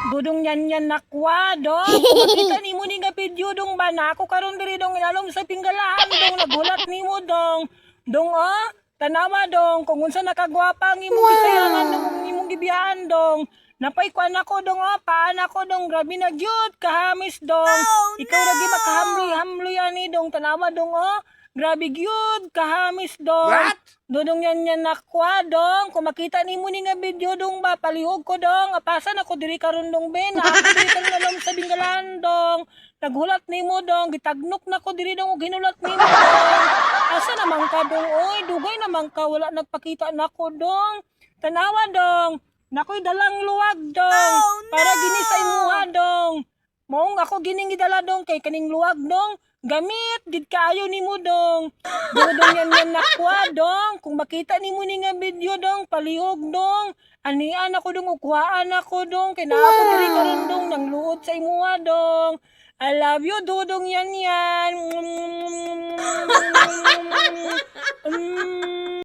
Dudong yan nakwa dong. Makita nimo ni nga video dong ba na ako karon diri dong inalom sa tinggalaan dong nagulat nimo dong. Dong tanawa dong kung unsa nakagwapa ang imong gisayangan dong imong gibiyahan dong. Napay kuan ako dong paan ako dong grabe na gyud kahamis dong. Ikaw lagi makahamloy-hamloy ani dong tanawa dong grabe gyud kahamis dong. What? Dodong yan nakwa dong. Kung makita nimo ni nga video dong ba palihog ko dong. Apasan ako diri karon dong ben. Ako diri karon alam sa Bingalan dong. Naghulat nimo dong. Gitagnok na ko diri dong ug ginulat nimo dong. Asa naman ka dong oy? Dugay naman ka wala nagpakita nako dong. Tanawa dong. Nakoy dalang luwag dong. Para gini sa imuha dong. Maong ako gining gidala dong kay kaning luwag dong. Gamit gid kaayo nimo dong. Dodong yan nakwa dong. Kung makita nimo ni nga video dong palihog dong. Anian ako dong ukuhaan ako dong. Kay naa ako diri karon dong nang luod sa imuha dong. I love you dodong yan.